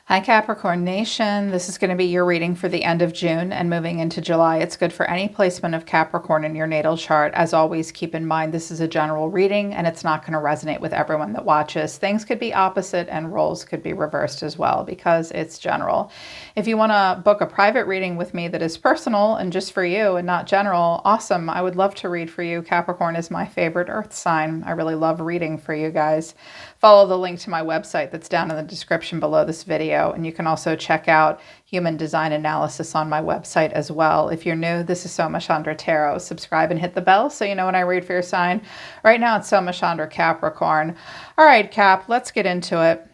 Hi Capricorn Nation, this is going to be your reading for the end of June and moving into July. It's good for any placement of Capricorn in your natal chart. As always, keep in mind this is a general reading and it's not going to resonate with everyone that watches. Things could be opposite and roles could be reversed as well because it's general. If you want to book a private reading with me that is personal and just for you and not general, awesome. I would love to read for you. Capricorn is my favorite earth sign. I really love reading for you guys. Follow the link to my website that's down in the description below this video. And you can also check out human design analysis on my website as well. If you're new, this is Soma Chandra Tarot. Subscribe and hit the bell so you know when I read for your sign. Right now it's Soma Chandra Capricorn. All right, Cap, let's get into it.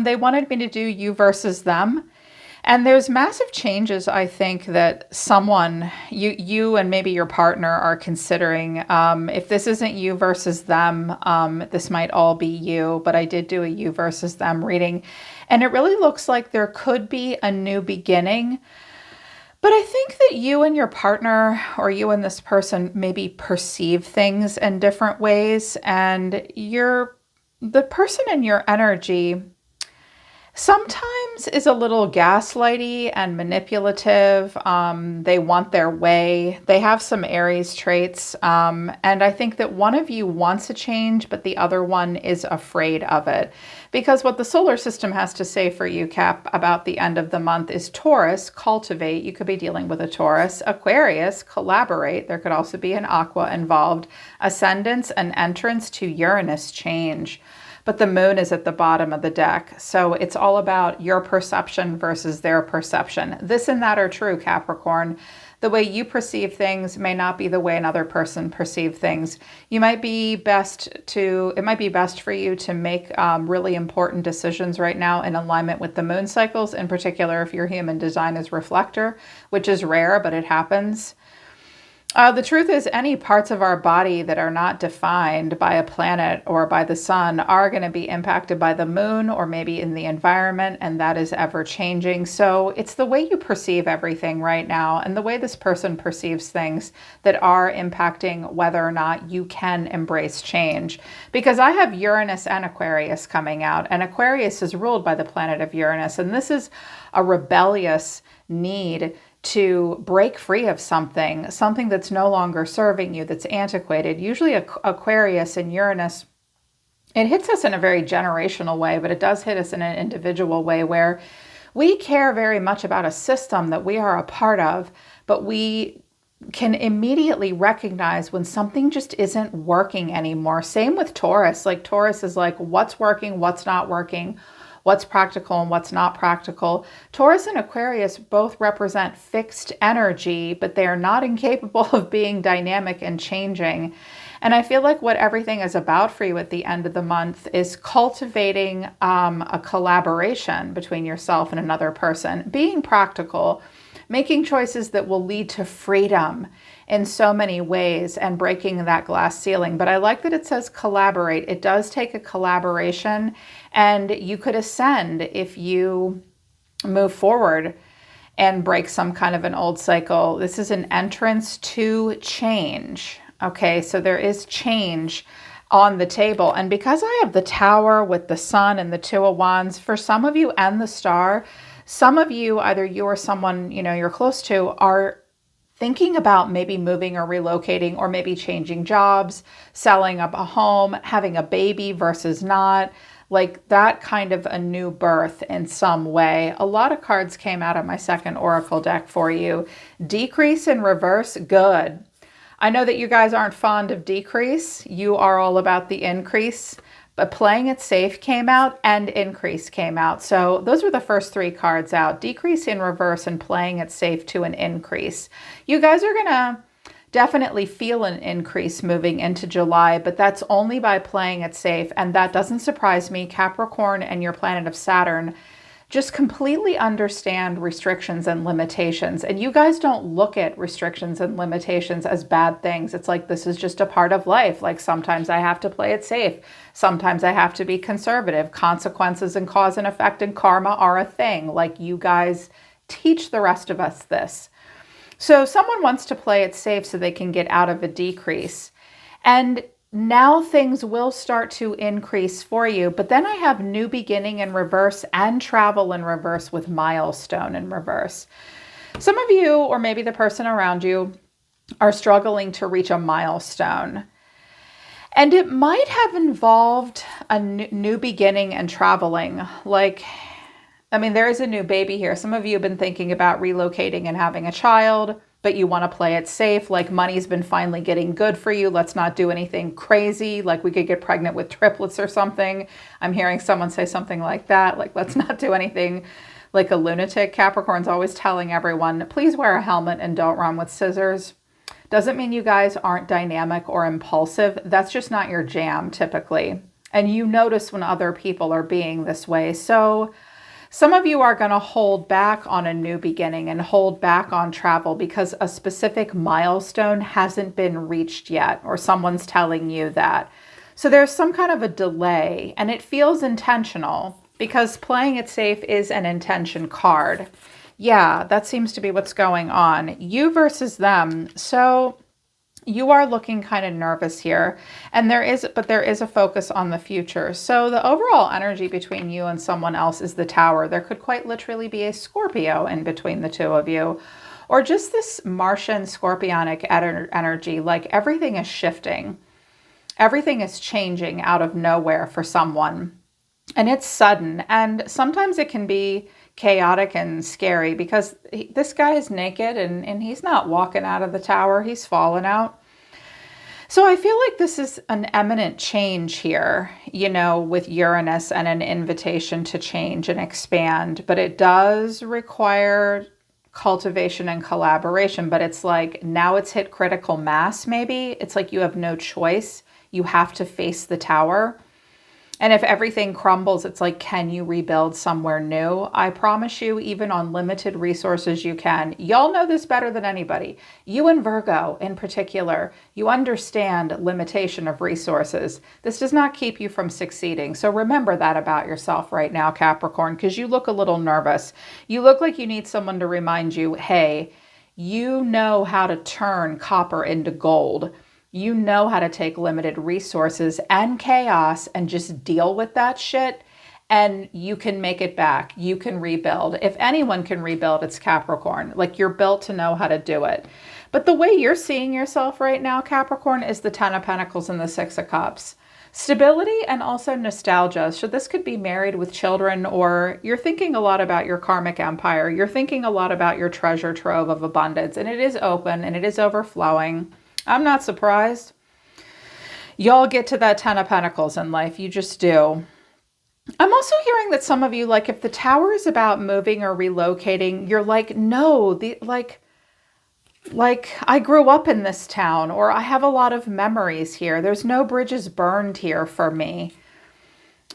They wanted me to do you versus them. And there's massive changes, I think, that someone, you and maybe your partner are considering. If this isn't you versus them, this might all be you, but I did do a you versus them reading. And it really looks like there could be a new beginning. But I think that you and your partner, or you and this person, maybe perceive things in different ways. And the person in your energy sometimes is a little gaslighty and manipulative. They want their way. They have some Aries traits. And I think that one of you wants a change, but the other one is afraid of it. Because what the solar system has to say for you, Cap, about the end of the month is Taurus, cultivate. You could be dealing with a Taurus. Aquarius, collaborate. There could also be an Aqua involved. Ascendance and entrance to Uranus, change. But the moon is at the bottom of the deck. So it's all about your perception versus their perception. This and that are true, Capricorn. The way you perceive things may not be the way another person perceives things. It might be best for you to make really important decisions right now in alignment with the moon cycles, in particular if your human design is reflector, which is rare, but it happens. The truth is any parts of our body that are not defined by a planet or by the sun are going to be impacted by the moon or maybe in the environment, and that is ever changing. So it's the way you perceive everything right now and the way this person perceives things that are impacting whether or not you can embrace change. Because I have Uranus and Aquarius coming out, and Aquarius is ruled by the planet of Uranus, and this is a rebellious need to break free of something that's no longer serving you, that's antiquated. Usually Aquarius and Uranus, it hits us in a very generational way, but it does hit us in an individual way where we care very much about a system that we are a part of, but we can immediately recognize when something just isn't working anymore. Same with Taurus. Like Taurus is like, what's working, what's not working, what's practical and what's not practical. Taurus and Aquarius both represent fixed energy, but they are not incapable of being dynamic and changing. And I feel like what everything is about for you at the end of the month is cultivating a collaboration between yourself and another person, being practical, making choices that will lead to freedom in so many ways and breaking that glass ceiling. But I like that it says collaborate. It does take a collaboration, and you could ascend if you move forward and break some kind of an old cycle. This is an entrance to change. Okay, so there is change on the table. And because I have the Tower with the Sun and the Two of Wands, for some of you and the Star, some of you, either you or someone you're close to, are thinking about maybe moving or relocating or maybe changing jobs, selling up a home, having a baby versus not, like that kind of a new birth in some way. A lot of cards came out of my second oracle deck for you. Decrease in reverse, good. I know that you guys aren't fond of decrease. You are all about the increase. But playing it safe came out and increase came out. So those were the first three cards out. Decrease in reverse and playing it safe to an increase. You guys are going to definitely feel an increase moving into July, but that's only by playing it safe. And that doesn't surprise me. Capricorn and your planet of Saturn just completely understand restrictions and limitations. And you guys don't look at restrictions and limitations as bad things. It's like, this is just a part of life. Like sometimes I have to play it safe. Sometimes I have to be conservative. Consequences and cause and effect and karma are a thing. Like you guys teach the rest of us this. So someone wants to play it safe so they can get out of a decrease. And now things will start to increase for you. But then I have new beginning in reverse and travel in reverse with milestone in reverse. Some of you, or maybe the person around you, are struggling to reach a milestone. And it might have involved a new beginning and traveling. Like, I mean, there is a new baby here. Some of you have been thinking about relocating and having a child, but you want to play it safe. Like, money's been finally getting good for you. Let's not do anything crazy. Like, we could get pregnant with triplets or something. I'm hearing someone say something like that. Like, let's not do anything like a lunatic. Capricorn's always telling everyone, please wear a helmet and don't run with scissors. Doesn't mean you guys aren't dynamic or impulsive. That's just not your jam typically. And you notice when other people are being this way. So some of you are going to hold back on a new beginning and hold back on travel because a specific milestone hasn't been reached yet, or someone's telling you that. So there's some kind of a delay, and it feels intentional because playing it safe is an intention card. Yeah, that seems to be what's going on. You versus them. So you are looking kind of nervous here, and there is a focus on the future. So the overall energy between you and someone else is the Tower. There could quite literally be a Scorpio in between the two of you, or just this Martian scorpionic energy, like everything is shifting. Everything is changing out of nowhere for someone, and it's sudden, and sometimes it can be chaotic and scary because this guy is naked and he's not walking out of the Tower. He's fallen out. So I feel like this is an imminent change here, you know, with Uranus and an invitation to change and expand. But it does require cultivation and collaboration. But it's like now it's hit critical mass, maybe. It's like you have no choice. You have to face the Tower. And if everything crumbles, it's like, can you rebuild somewhere new? I promise you, even on limited resources, you can. Y'all know this better than anybody. You and Virgo in particular, you understand limitation of resources. This does not keep you from succeeding. So remember that about yourself right now, Capricorn, because you look a little nervous. You look like you need someone to remind you, hey, you know how to turn copper into gold. You know how to take limited resources and chaos and just deal with that shit, and you can make it back. You can rebuild. If anyone can rebuild, it's Capricorn. Like, you're built to know how to do it. But the way you're seeing yourself right now, Capricorn, is the Ten of Pentacles and the Six of Cups. Stability and also nostalgia. So this could be married with children, or you're thinking a lot about your karmic empire. You're thinking a lot about your treasure trove of abundance, and it is open and it is overflowing. I'm not surprised. Y'all get to that Ten of Pentacles in life. You just do. I'm also hearing that some of you, like, if the Tower is about moving or relocating, you're like, no, like I grew up in this town, or I have a lot of memories here. There's no bridges burned here for me.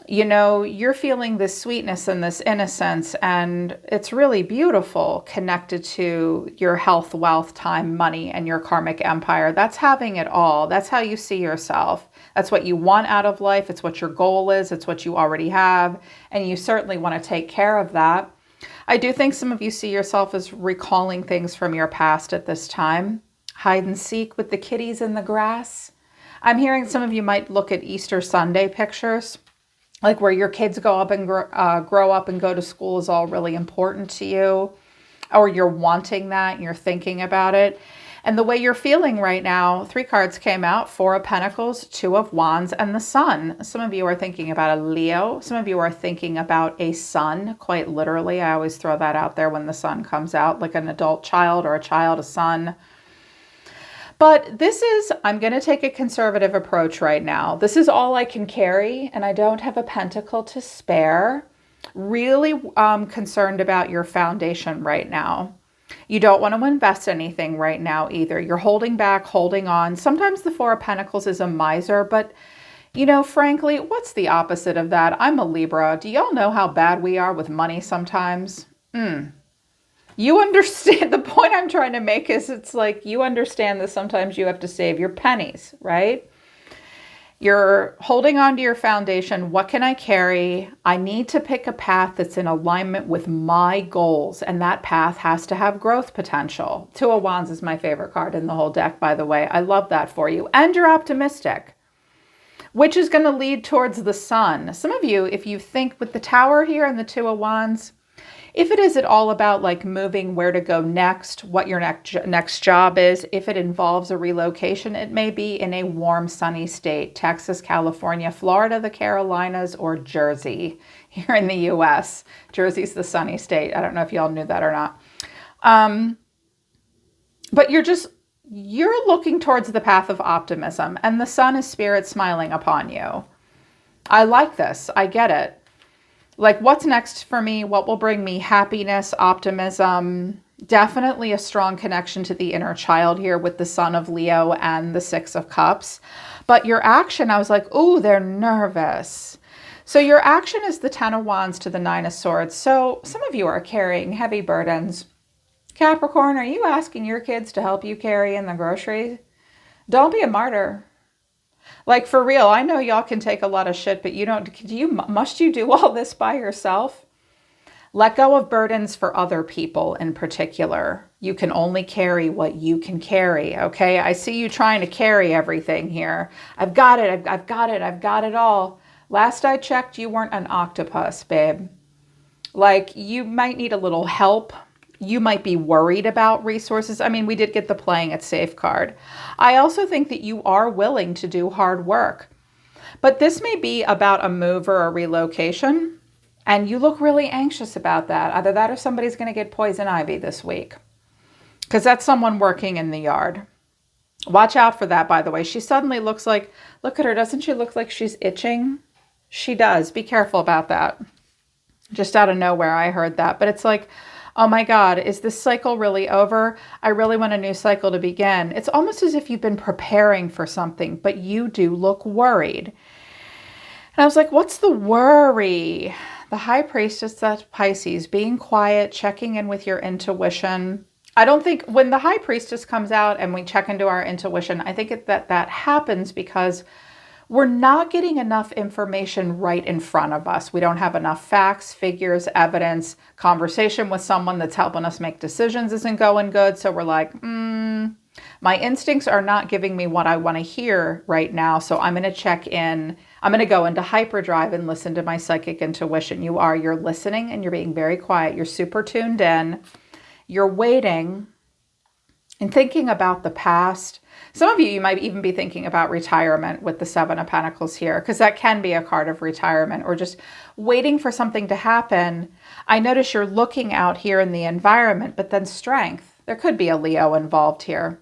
You know, you're feeling this sweetness and this innocence, and it's really beautiful, connected to your health, wealth, time, money, and your karmic empire. That's having it all. That's how you see yourself. That's what you want out of life. It's what your goal is. It's what you already have, and you certainly want to take care of that. I do think some of you see yourself as recalling things from your past at this time. Hide and seek with the kitties in the grass. I'm hearing some of you might look at Easter Sunday pictures, like where your kids go up and grow up and go to school is all really important to you, or you're wanting that and you're thinking about it. And the way you're feeling right now, 3 cards came out: 4 of Pentacles, 2 of Wands, and the Sun. Some of you are thinking about a Leo. Some of you are thinking about a son, quite literally. I always throw that out there when the sun comes out, like an adult child or a child, a son. But this is, I'm going to take a conservative approach right now. This is all I can carry, and I don't have a pentacle to spare. Really concerned about your foundation right now. You don't want to invest anything right now either. You're holding back, holding on. Sometimes the 4 of Pentacles is a miser, but you know, frankly, what's the opposite of that? I'm a Libra. Do y'all know how bad we are with money sometimes? You understand, the point I'm trying to make is, it's like you understand that sometimes you have to save your pennies, right? You're holding on to your foundation. What can I carry? I need to pick a path that's in alignment with my goals, and that path has to have growth potential. 2 of Wands is my favorite card in the whole deck, by the way. I love that for you. And you're optimistic. which is going to lead towards the sun. Some of you, if you think with the Tower here and the Two of Wands, if it is at all about like moving, where to go next, what your next job is, if it involves a relocation, it may be in a warm, sunny state, Texas, California, Florida, the Carolinas, or Jersey here in the US. Jersey's the sunny state. I don't know if y'all knew that or not. But you're looking towards the path of optimism, and the sun is spirit smiling upon you. I like this. I get it. Like, what's next for me? What will bring me happiness, optimism? Definitely a strong connection to the inner child here with the Sun of Leo and the Six of Cups. But your action, I was like, ooh, they're nervous. So your action is the Ten of Wands to the Nine of Swords. So some of you are carrying heavy burdens. Capricorn, are you asking your kids to help you carry in the groceries? Don't be a martyr. Like, for real, I know y'all can take a lot of shit, but must you do all this by yourself? Let go of burdens for other people in particular. You can only carry what you can carry, okay? I see you trying to carry everything here. I've got it, I've got it, I've got it all. Last I checked, you weren't an octopus, babe. Like, you might need a little help. You might be worried about resources. I mean, we did get the playing at Safeguard. I also think that you are willing to do hard work. But this may be about a move or a relocation, and you look really anxious about that. Either that or somebody's going to get poison ivy this week, because that's someone working in the yard. Watch out for that, by the way. She suddenly looks like, look at her, doesn't she look like she's itching? She does. Be careful about that. Just out of nowhere, I heard that. But it's like, oh my God, is this cycle really over? I really want a new cycle to begin. It's almost as if you've been preparing for something, but you do look worried. And I was like, what's the worry? The High Priestess, that's Pisces, being quiet, checking in with your intuition. I don't think when the High Priestess comes out and we check into our intuition, I think that happens because we're not getting enough information right in front of us. We don't have enough facts, figures, evidence. Conversation with someone that's helping us make decisions isn't going good. So we're like, my instincts are not giving me what I want to hear right now. So I'm going to check in. I'm going to go into hyperdrive and listen to my psychic intuition. You're listening and you're being very quiet. You're super tuned in. You're waiting and thinking about the past. Some of you might even be thinking about retirement with the Seven of Pentacles here, because that can be a card of retirement or just waiting for something to happen. I notice you're looking out here in the environment, but then strength. There could be a Leo involved here.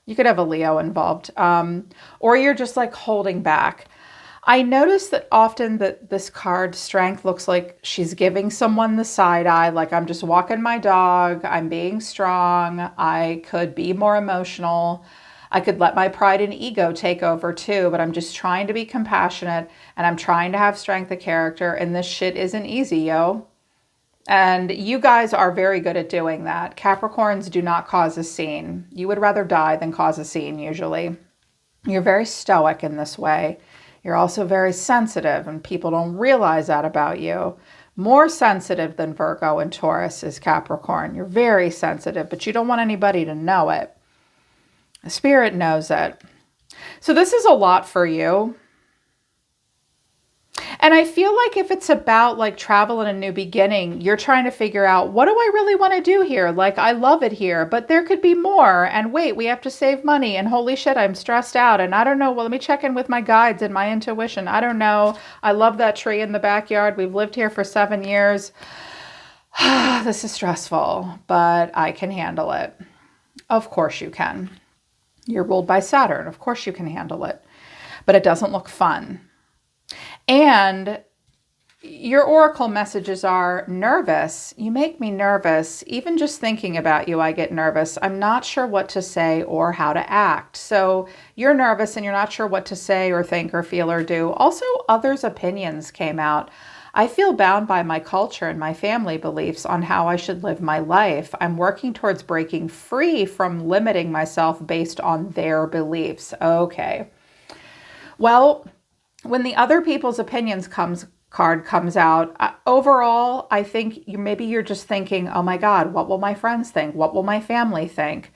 You could have a Leo involved, or you're just like holding back. I notice that often that this card, strength, looks like she's giving someone the side eye, like I'm just walking my dog, I'm being strong, I could be more emotional. I could let my pride and ego take over too, but I'm just trying to be compassionate and I'm trying to have strength of character, and this shit isn't easy, yo. And you guys are very good at doing that. Capricorns do not cause a scene. You would rather die than cause a scene usually. You're very stoic in this way. You're also very sensitive, and people don't realize that about you. More sensitive than Virgo and Taurus is Capricorn. You're very sensitive, but you don't want anybody to know it. The spirit knows it. So this is a lot for you. And I feel like if it's about like travel and a new beginning, you're trying to figure out, what do I really want to do here? Like, I love it here, but there could be more. And wait, we have to save money. And holy shit, I'm stressed out. And I don't know. Well, let me check in with my guides and my intuition. I don't know. I love that tree in the backyard. We've lived here for 7 years. This is stressful, but I can handle it. Of course you can. You're ruled by Saturn. Of course you can handle it, but it doesn't look fun. And your oracle messages are nervous. You make me nervous. Even just thinking about you, I get nervous. I'm not sure what to say or how to act. So you're nervous and you're not sure what to say or think or feel or do. Also, others' opinions came out. I feel bound by my culture and my family beliefs on how I should live my life. I'm working towards breaking free from limiting myself based on their beliefs. Okay. Well, when the other people's opinions card comes out, overall, I think maybe you're just thinking, oh my God, what will my friends think? What will my family think?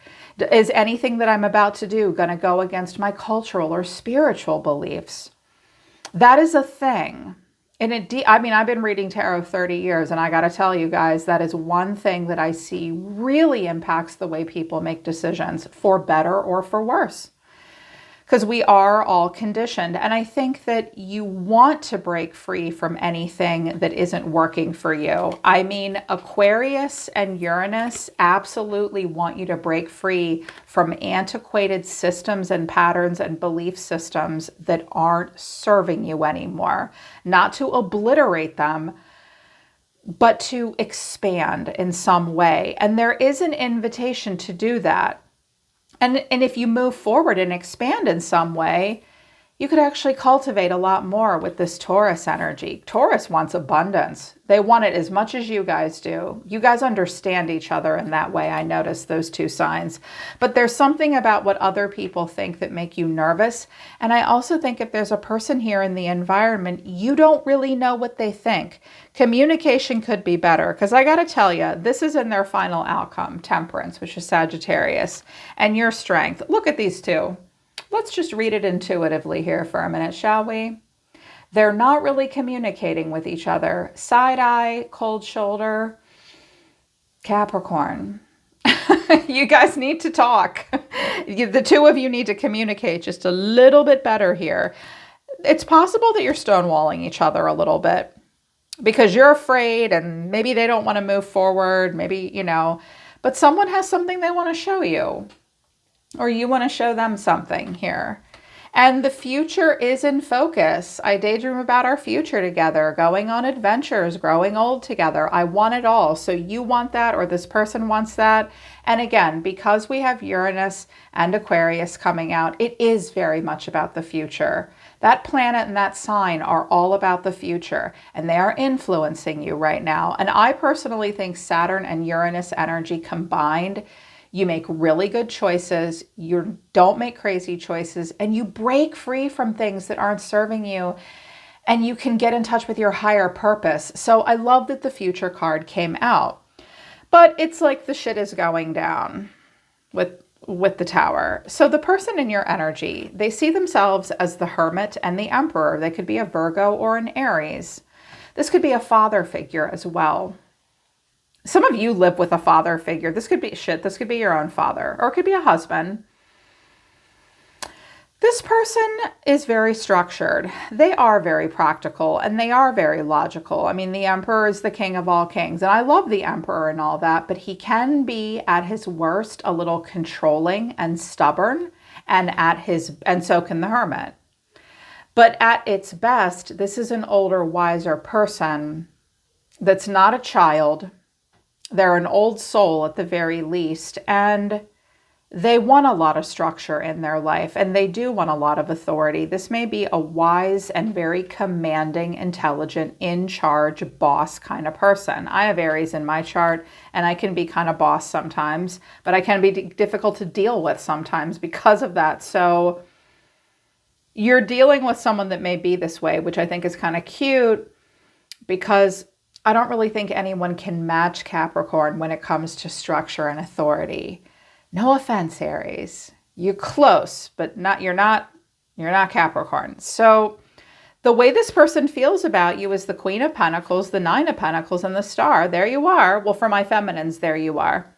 Is anything that I'm about to do going to go against my cultural or spiritual beliefs? That is a thing. And I mean, I've been reading tarot 30 years, and I got to tell you guys, that is one thing that I see really impacts the way people make decisions, for better or for worse. Because we are all conditioned. And I think that you want to break free from anything that isn't working for you. I mean, Aquarius and Uranus absolutely want you to break free from antiquated systems and patterns and belief systems that aren't serving you anymore. Not to obliterate them, but to expand in some way. And there is an invitation to do that. And if you move forward and expand in some way, you could actually cultivate a lot more with this Taurus energy. Taurus wants abundance. They want it as much as you guys do. You guys understand each other in that way. I noticed those two signs. But there's something about what other people think that make you nervous. And I also think if there's a person here in the environment, you don't really know what they think. Communication could be better, because I got to tell you, this is in their final outcome, Temperance, which is Sagittarius, and your Strength. Look at these two. Let's just read it intuitively here for a minute, shall we? They're not really communicating with each other. Side eye, cold shoulder. Capricorn. You guys need to talk. The two of you need to communicate just a little bit better here. It's possible that you're stonewalling each other a little bit because you're afraid and maybe they don't want to move forward. Maybe, but someone has something they want to show you. Or you want to show them something here. And the future is in focus. I daydream about our future together, going on adventures, growing old together. I want it all. So you want that, or this person wants that. And again, because we have Uranus and Aquarius coming out, it is very much about the future. That planet and that sign are all about the future, and they are influencing you right now. And I personally think Saturn and Uranus energy combined, you make really good choices, you don't make crazy choices, and you break free from things that aren't serving you, and you can get in touch with your higher purpose. So I love that the future card came out. But it's like the shit is going down with the Tower. So the person in your energy, they see themselves as the Hermit and the Emperor. They could be a Virgo or an Aries. This could be a father figure as well. Some of you live with a father figure. This could be your own father, or it could be a husband. This person is very structured. They are very practical, and they are very logical. I mean, the Emperor is the king of all kings, and I love the Emperor and all that, but he can be at his worst a little controlling and stubborn, and so can the Hermit. But at its best, this is an older, wiser person that's not a child. They're an old soul at the very least, and they want a lot of structure in their life, and they do want a lot of authority. This may be a wise and very commanding, intelligent, in-charge boss kind of person. I have Aries in my chart, and I can be kind of boss sometimes, but I can be difficult to deal with sometimes because of that. So you're dealing with someone that may be this way, which I think is kind of cute, because I don't really think anyone can match Capricorn when it comes to structure and authority. No offense, Aries. You're close, but you're not Capricorn. So the way this person feels about you is the Queen of Pentacles, the Nine of Pentacles, and the Star. There you are. Well, for my feminines, there you are.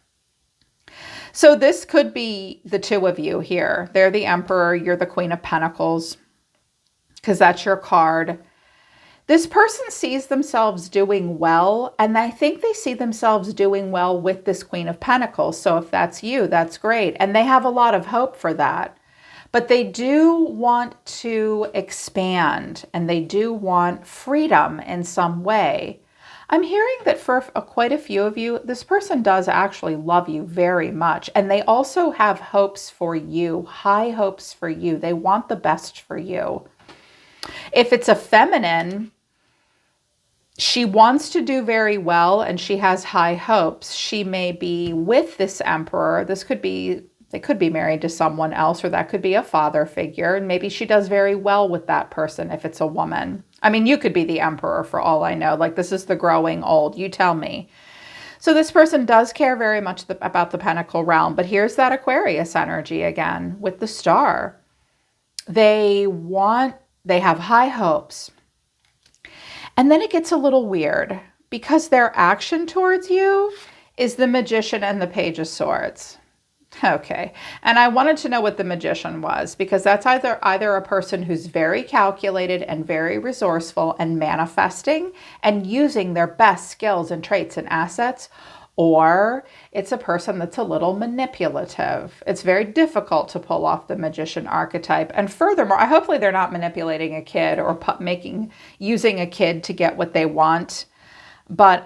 So this could be the two of you here. They're the Emperor, you're the Queen of Pentacles, because that's your card. This person sees themselves doing well, and I think they see themselves doing well with this Queen of Pentacles. So if that's you, that's great. And they have a lot of hope for that. But they do want to expand, and they do want freedom in some way. I'm hearing that for quite a few of you, this person does actually love you very much. And they also have hopes for you, high hopes for you. They want the best for you. If it's a feminine, she wants to do very well and she has high hopes. She may be with this Emperor. They could be married to someone else, or that could be a father figure. And maybe she does very well with that person if it's a woman. I mean, you could be the Emperor for all I know. Like, this is the growing old. You tell me. So this person does care very much about the Pentacle realm. But here's that Aquarius energy again with the Star. They want They have high hopes. And then it gets a little weird because their action towards you is the Magician and the Page of Swords. Okay. And I wanted to know what the Magician was, because that's either a person who's very calculated and very resourceful and manifesting and using their best skills and traits and assets, or it's a person that's a little manipulative. It's very difficult to pull off the Magician archetype. And furthermore, hopefully they're not manipulating a kid or using a kid to get what they want. But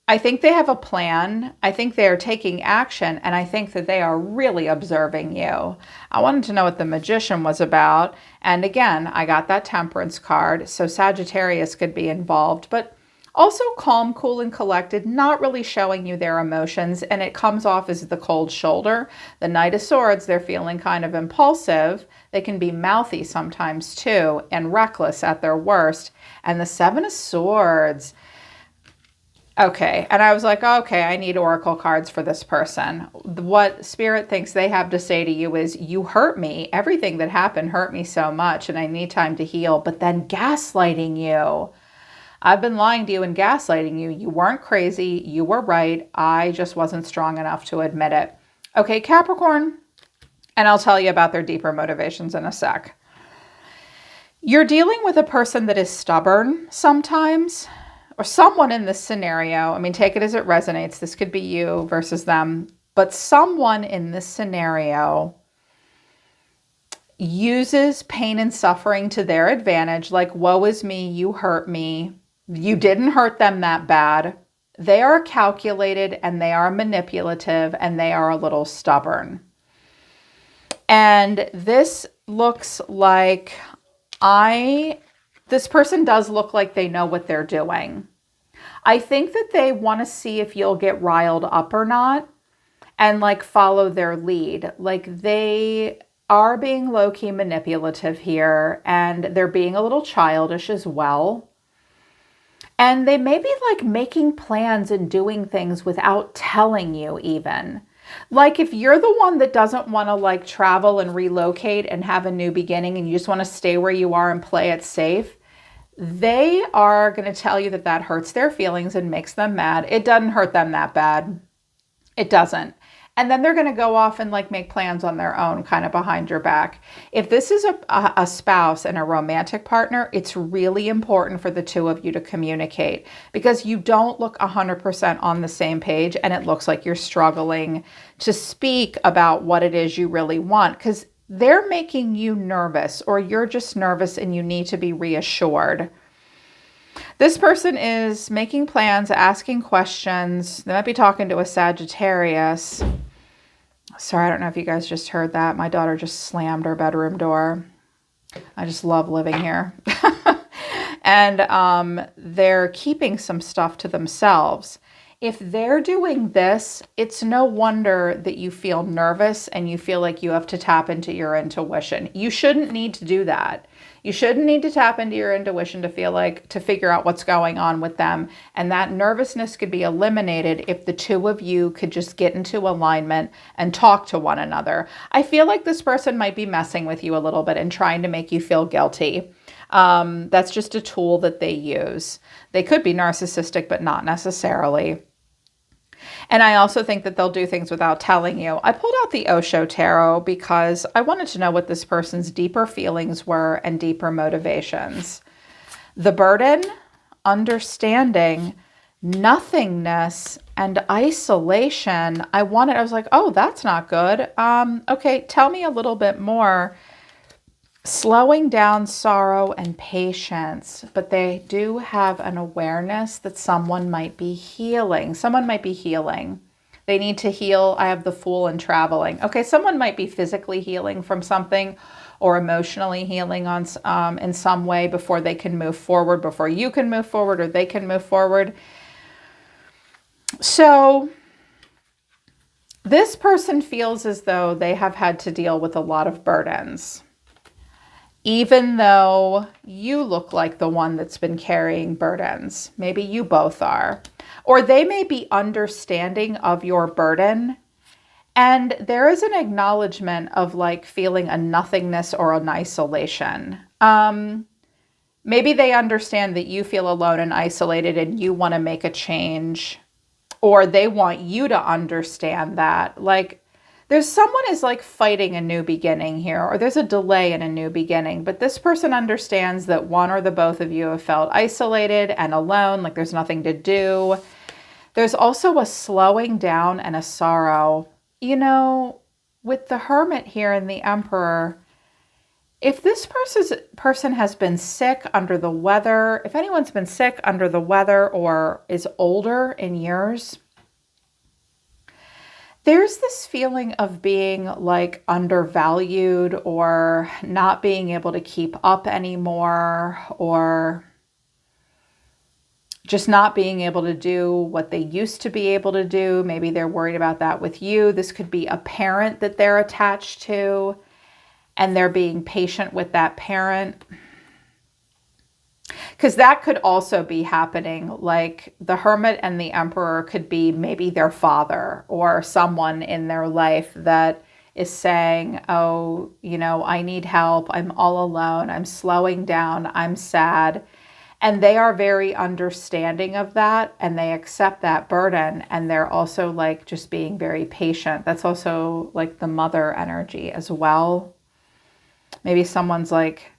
I think they have a plan. I think they're taking action, and I think that they are really observing you. I wanted to know what the Magician was about. And again, I got that Temperance card, so Sagittarius could be involved, but also calm, cool, and collected, not really showing you their emotions, and it comes off as the cold shoulder. The Knight of Swords, they're feeling kind of impulsive. They can be mouthy sometimes too, and reckless at their worst. And the Seven of Swords. Okay, and I was like, okay, I need oracle cards for this person. What Spirit thinks they have to say to you is, you hurt me. Everything that happened hurt me so much, and I need time to heal. But then gaslighting you. I've been lying to you and gaslighting you. You weren't crazy. You were right. I just wasn't strong enough to admit it. Okay, Capricorn, and I'll tell you about their deeper motivations in a sec. You're dealing with a person that is stubborn sometimes, or someone in this scenario. I mean, take it as it resonates. This could be you versus them, but someone in this scenario uses pain and suffering to their advantage. Like, woe is me, you hurt me. You didn't hurt them that bad. They are calculated and they are manipulative and they are a little stubborn. And this looks like this person does look like they know what they're doing. I think that they want to see if you'll get riled up or not and like follow their lead. Like, they are being low-key manipulative here, and they're being a little childish as well. And they may be like making plans and doing things without telling you even. Like, if you're the one that doesn't want to like travel and relocate and have a new beginning and you just want to stay where you are and play it safe, they are going to tell you that that hurts their feelings and makes them mad. It doesn't hurt them that bad. It doesn't. And then they're going to go off and like make plans on their own, kind of behind your back. If this is a spouse and a romantic partner, it's really important for the two of you to communicate, because you don't look 100% on the same page, and it looks like you're struggling to speak about what it is you really want, because they're making you nervous, or you're just nervous and you need to be reassured. This person is making plans, asking questions. They might be talking to a Sagittarius. Sorry, I don't know if you guys just heard that. My daughter just slammed her bedroom door. I just love living here. And they're keeping some stuff to themselves. If they're doing this, it's no wonder that you feel nervous and you feel like you have to tap into your intuition. You shouldn't need to do that. You shouldn't need to tap into your intuition to figure out what's going on with them. And that nervousness could be eliminated if the two of you could just get into alignment and talk to one another. I feel like this person might be messing with you a little bit and trying to make you feel guilty. That's just a tool that they use. They could be narcissistic, but not necessarily. And I also think that they'll do things without telling you. I pulled out the Osho Tarot because I wanted to know what this person's deeper feelings were and deeper motivations. The burden, understanding, nothingness, and isolation. I was like, oh, that's not good. Okay, tell me a little bit more. Slowing down, sorrow, and patience, but they do have an awareness that someone might be healing. Someone might be healing. They need to heal. I have the Fool and traveling. Okay, someone might be physically healing from something or emotionally healing in some way before they can move forward, before you can move forward or they can move forward. So this person feels as though they have had to deal with a lot of burdens, even though you look like the one that's been carrying burdens. Maybe you both are. Or they may be understanding of your burden And there is an acknowledgement of like feeling a nothingness or an isolation. Maybe they understand that you feel alone and isolated and you want to make a change, or they want you to understand that. Like there's someone is like fighting a new beginning here, or there's a delay in a new beginning, but this person understands that one or the both of you have felt isolated and alone, like there's nothing to do. There's also a slowing down and a sorrow. You know, with the Hermit here and the Emperor, if this person has been sick, under the weather, if anyone's been sick, under the weather, or is older in years, there's this feeling of being like undervalued or not being able to keep up anymore, or just not being able to do what they used to be able to do. Maybe they're worried about that with you. This could be a parent that they're attached to, and they're being patient with that parent. Because that could also be happening. Like the Hermit and the Emperor could be maybe their father or someone in their life that is saying, oh, you know, I need help. I'm all alone. I'm slowing down. I'm sad. And they are very understanding of that, and they accept that burden, and they're also like just being very patient. That's also like the mother energy as well. Maybe someone's like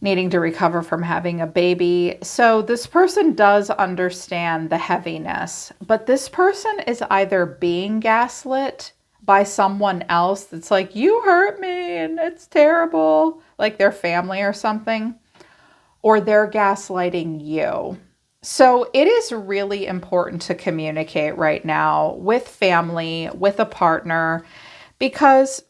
needing to recover from having a baby. So this person does understand the heaviness, but this person is either being gaslit by someone else that's like, you hurt me and it's terrible, like their family or something, or they're gaslighting you. So it is really important to communicate right now with family, with a partner, because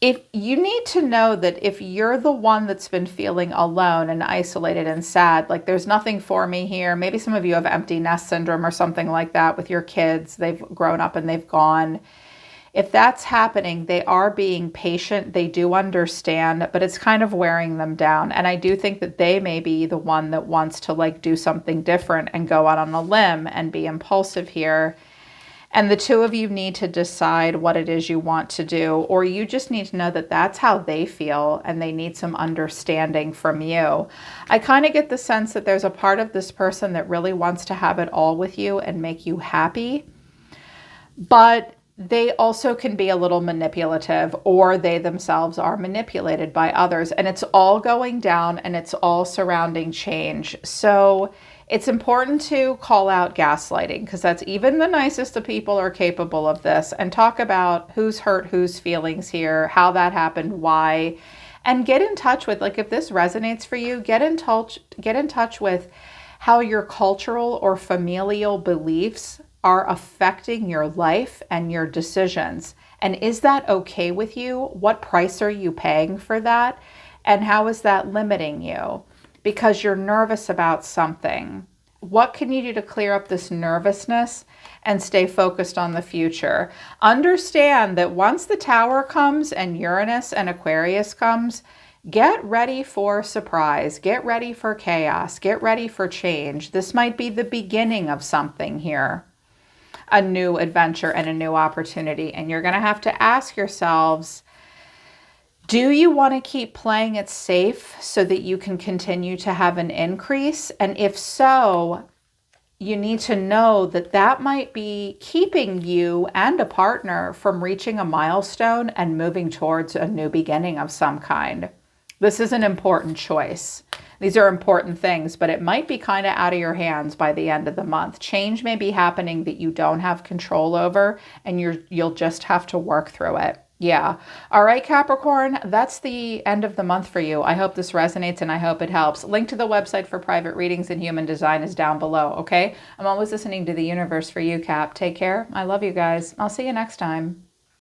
if you need to know that if you're the one that's been feeling alone and isolated and sad, like there's nothing for me here. Maybe some of you have empty nest syndrome or something like that with your kids. They've grown up and they've gone. If that's happening, they are being patient. They do understand, but it's kind of wearing them down. And I do think that they may be the one that wants to like do something different and go out on a limb and be impulsive here. And the two of you need to decide what it is you want to do, or you just need to know that that's how they feel and they need some understanding from you. I kind of get the sense that there's a part of this person that really wants to have it all with you and make you happy, but they also can be a little manipulative, or they themselves are manipulated by others, and it's all going down and it's all surrounding change. So it's important to call out gaslighting, because that's even the nicest of people are capable of this, and talk about who's hurt whose feelings here, how that happened, why, and get in touch with, like, if this resonates for you, get in touch with how your cultural or familial beliefs are affecting your life and your decisions. And is that okay with you? What price are you paying for that? And how is that limiting you? Because you're nervous about something. What can you do to clear up this nervousness and stay focused on the future? Understand that once the Tower comes and Uranus and Aquarius comes, get ready for surprise, get ready for chaos, get ready for change. This might be the beginning of something here, a new adventure and a new opportunity. And you're going to have to ask yourselves, do you want to keep playing it safe so that you can continue to have an increase? And if so, you need to know that that might be keeping you and a partner from reaching a milestone and moving towards a new beginning of some kind. This is an important choice. These are important things, but it might be kind of out of your hands by the end of the month. Change may be happening that you don't have control over, and you'll just have to work through it. Yeah. All right, Capricorn, that's the end of the month for you. I hope this resonates and I hope it helps. Link to the website for private readings and human design is down below, okay? I'm always listening to the universe for you, Cap. Take care. I love you guys. I'll see you next time.